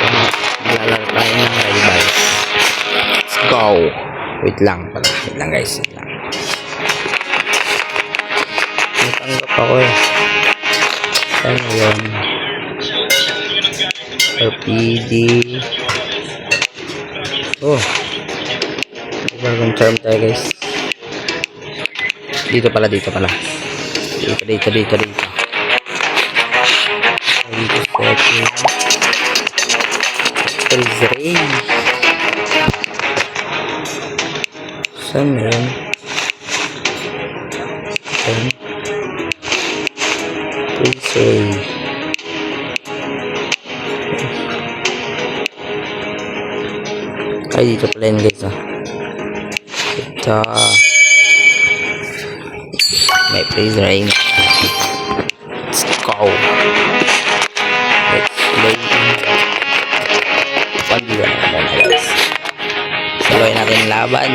Maglalaro tayo ng rivals. Let's go. Wait lang pala. Wait lang guys. Wait lang. Natanggap ako eh. Ano yun? RPD. Oh. Bagong term tayo guys. Dito pala. Dito. Dito setting. Freeze ray. Saan yun? Freeze ray. Ay, dito pala yun guys ah. Ito. May freeze ray. Let's go. Let's play. Pandiwan na muna guys. Saloy natin laban.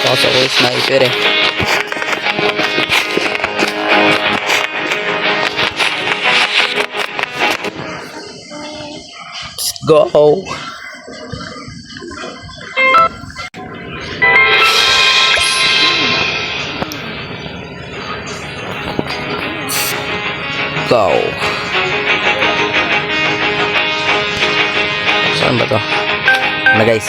Ako sa sniper eh. Let's go. Go. Saan ba to? Ano guys?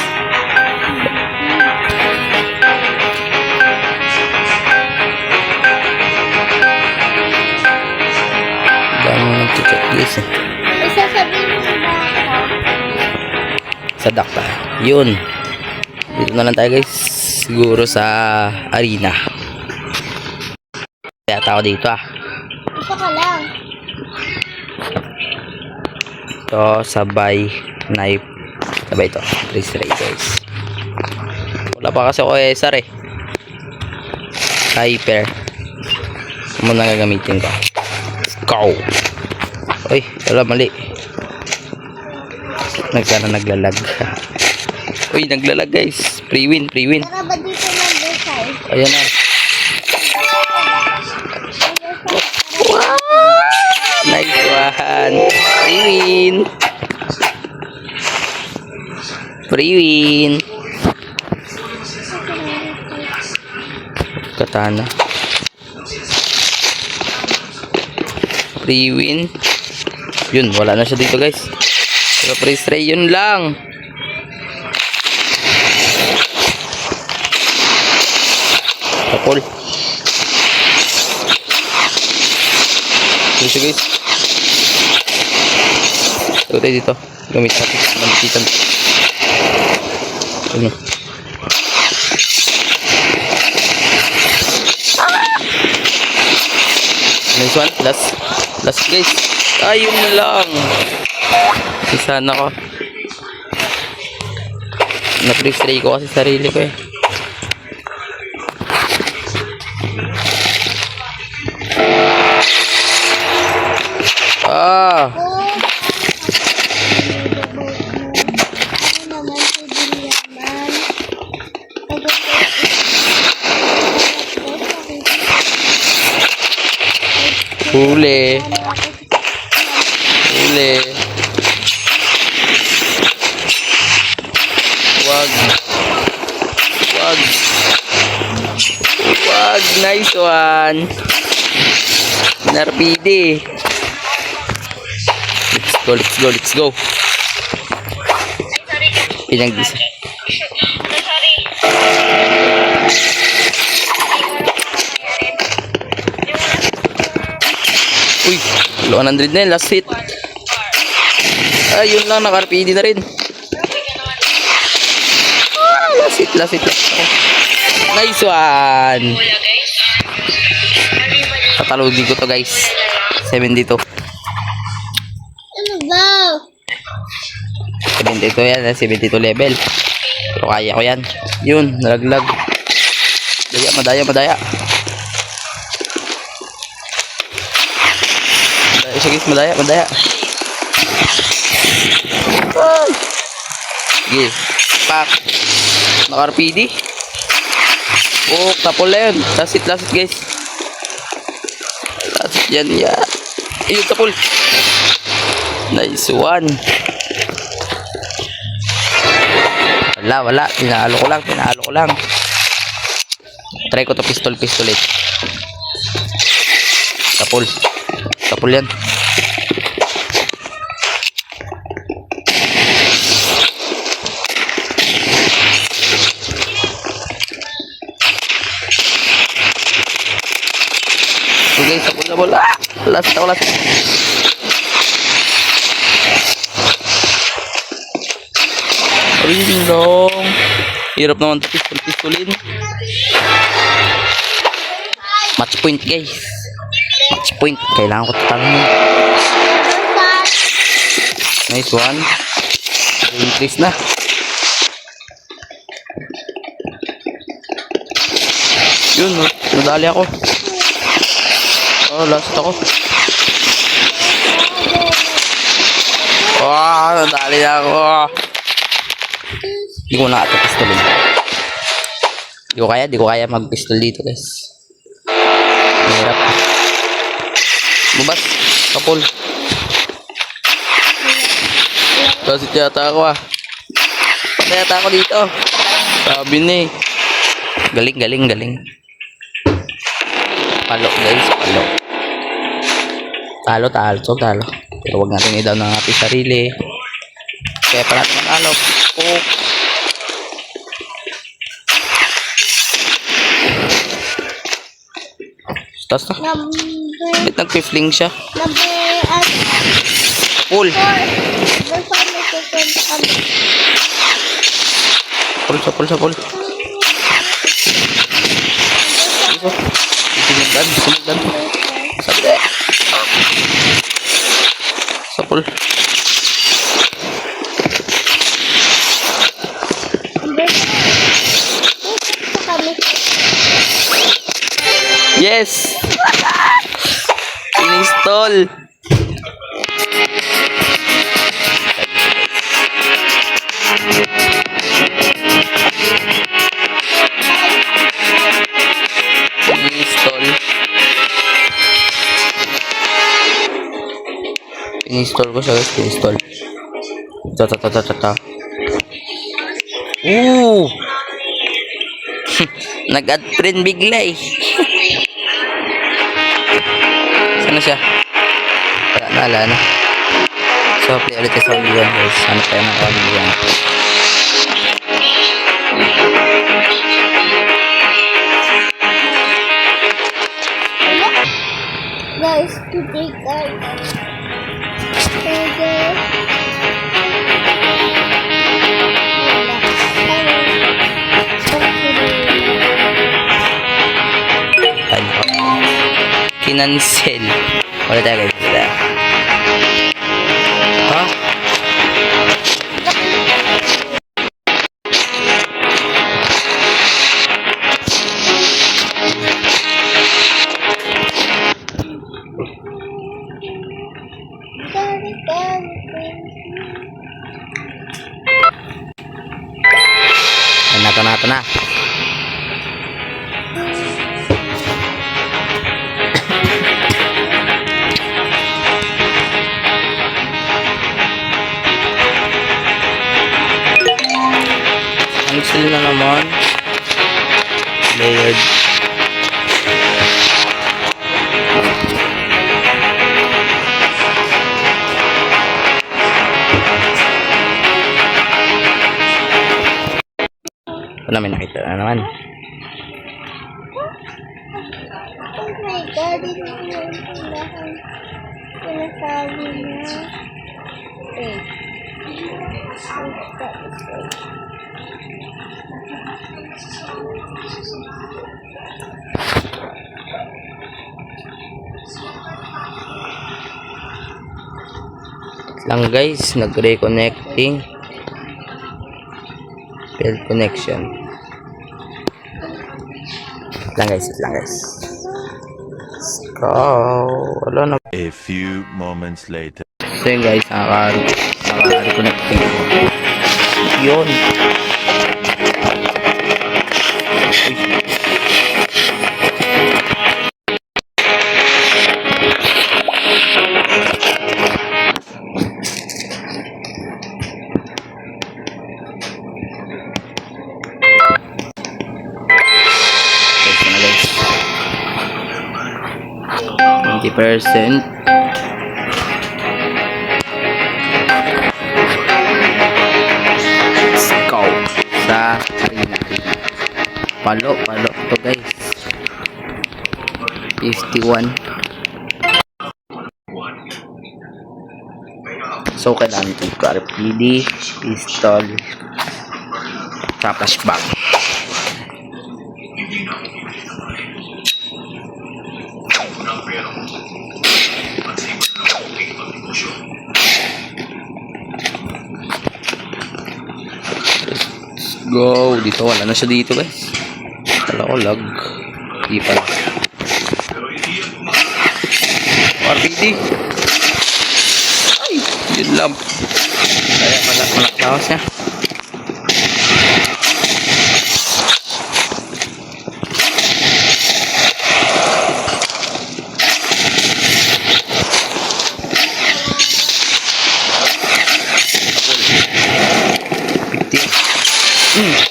Dami nang checklist eh. Isasabihin mo ba Sa dakta. Yun. Dito na lang tayo guys. Siguro sa arena. Kaya tao dito ah. Isa ka lang. Ito sabay knife. Sabay ito. Freeze ray guys. Wala pa kasi ako SR eh. Hyper. Muna gagamitin ko. Let's go. Uy, wala mali. Sana naglalag. Uy, naglalag guys. Free win. Tara ba dito number 5? Ayan na. Wow! Nice one. Free win. Katana. Free win. Yun, wala na siya dito guys. Pero freeze ray yun lang. Tapol. Dito guys. Ito tayo dito. Gamit natin. Mantitan. Ano? Nice one. Last guys. Ayun na lang. Sana ko. Na-freeze ray ko kasi sarili ko eh. Ah. Huli. Wag. Nice one. Narpidi. Let's go. Pinag-isa. Uy, 100 na yun, last hit. Ayun lang, naka-RPD na rin. Last hit. Nice one. Tatalogin ko to guys. 72. Ano ba? 72 yan, 72 level. Pero kaya ko yan. Yun, nalaglag. Madaya. Madaya siya guys, madaya. Sige, pak. Naka-RPD. Oh, tapol na yun. Last hit guys. Yan. Ayun sa pool. Nice one. Wala. Pinalo ko lang. Try ko to pistol-pistolet. Sa pool yan. Okay, sa pool. Last. Ring-dong. Hirap naman ito pistolin. Match point, guys. Match point. Kailangan ko tatangan. Nice one. Increase na. Yun, nadali ako. Last ako. Nadali na ako. Di ko na ito pistolin. Di ko kaya mag-pistol dito, guys. Mahirap. Bubas, kapul. Kasi tiyata ako Patay ata ako dito. Sabi ni. Galing. Palo, guys, palo. Talo. Pero wag natin i-down ng ating sarili. Kaya pa natin manalo. Taas na. Ba't nag-fling siya? Pull. Pull. Sinagdan. Sabi. Sa pull. Yes! Install. Install ko siya, guys. Install. Ta. Nag-add friend bigla eh. Sana siya? Wala na. So, play ulit sa video, guys. Ano pa yun ang video? Guys, today, guys. Kinansel. Wala tayo, guys. Ha? Nato na. Cancel na naman. Layered. Wala, may nakita na naman. Oh my God, ito yung sinasabi niya. Lang, guys, nag-reconnecting. Failed connection. Lang guys. Let's go. Wala na. A few moments later. So yun, guys, naka-reconnecting ko. Yun. 20%. Let's go sa arena. Palo to guys. 51. So, kailangan itong RPD, pistol, sa flashbang. Let's go. Dito, wala na siya dito guys. Kala ko lag. Di pala. RPD. Ay, yun lang. Kaya malak-lawas niya.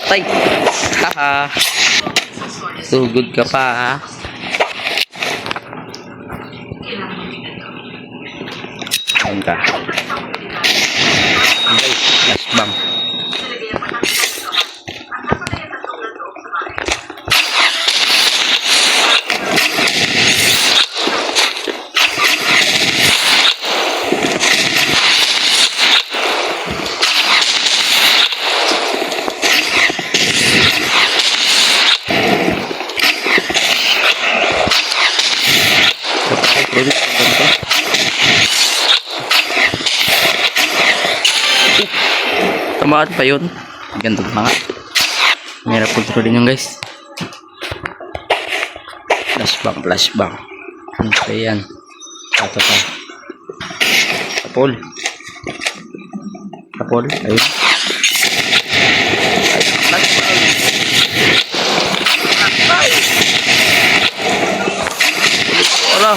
Tay. Haha. So good ka pa ha. Ayun ka. Okay, flashbang. Tamaan pa yun. Gandog na nga. Mahirap kontrolin yun guys. Flashbang. Ano pa yan? Ito pa. Kapol. Ayun. Flashbang. Wala.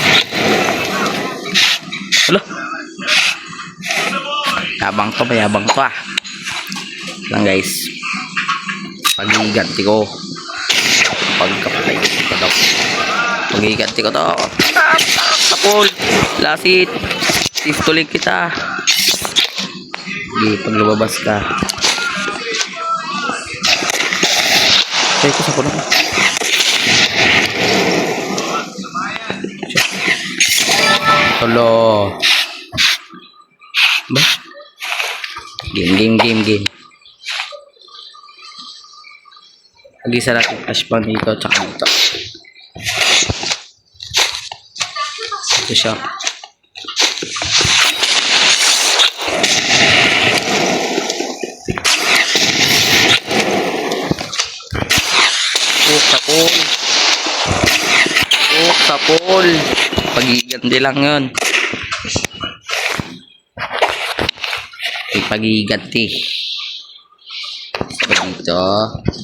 Yabang to ah. Lang guys. Pagiganti ko. Pagkapatay ko daw. Pagiganti ko to. Kapol. Lasit. Pistolik kita. Hindi, pag lumabas ka. Kaya ko sa puno. Hello. Ba? Game. Mag-isa natin flashbang dito tsaka dito. Ito siya. Sapol. Pagiganti lang yun. Pagiganti.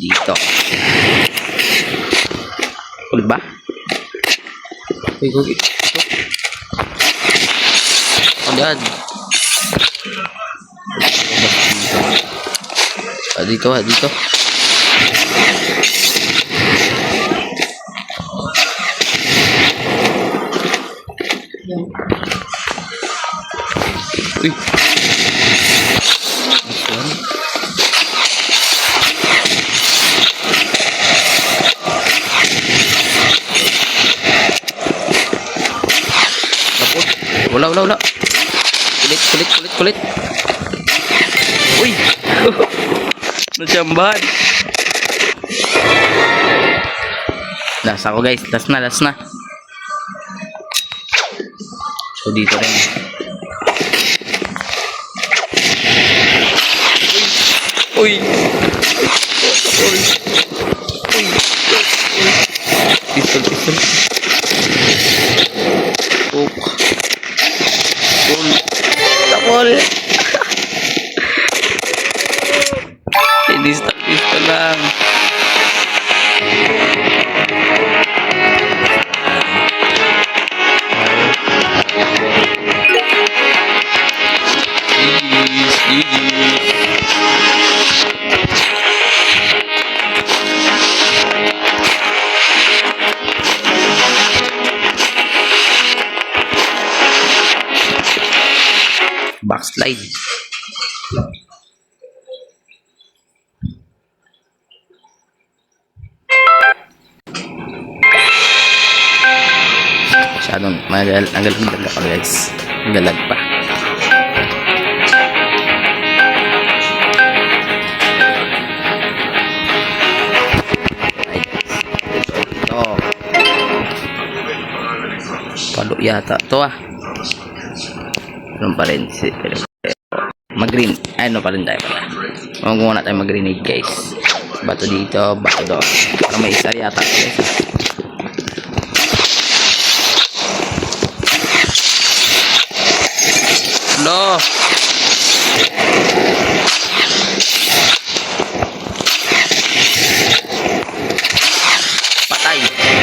Dito. Cool ba? Uy. Agad. Dito. Uy. Wala. Kulit. Uy. Nasyambahan. Last ako guys. Last na. So dito rin. Uy. Pistol. Tapol. Pistol lang. slide. Masyadong nagalag ako guys. Nagalag pa. Ito. Palo yata to ah. Ano pa rin si mag-green. Ano pa rin tayo pala. Muna tayo mag-grenade guys. Bato dito, bato doon. Para may isa yata guys. Lo. Patay.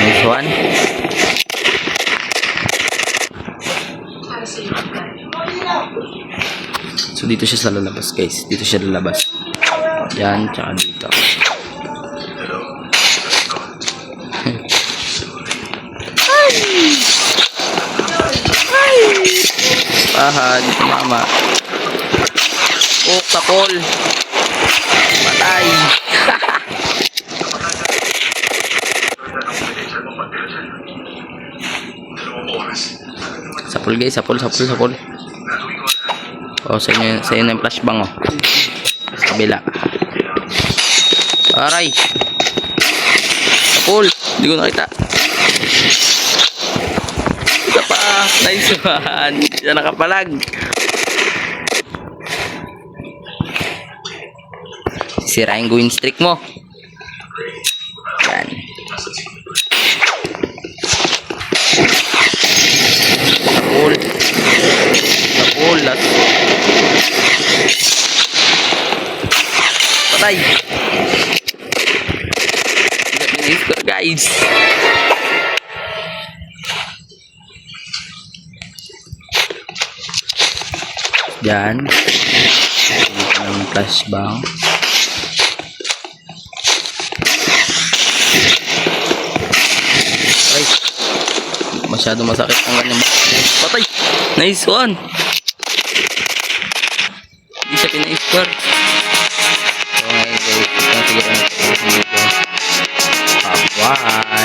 Nice one. So dito siya sa lalabas guys. Dito siya lalabas. Yan, tsaka dito. Aha, dito mama. Oh, takol. Patay. Sapul guys, sapul. Oh, sa inyo na yung flashbang oh. Sa kabila. Aray. Sapul. Hindi ko nakita. Ito pa. Nice one. Diyan nakapalag. Sirain ko yung streak mo. Yan. Sapul. Last. Patay. Tidak ini guys. Yan. Dito ng flashbang. Ay. Masyado masakit ang kanyang. Patay. Nice one. Hindi siya pina-score. So ngayon guys, ito siguro na ito. Bye-bye.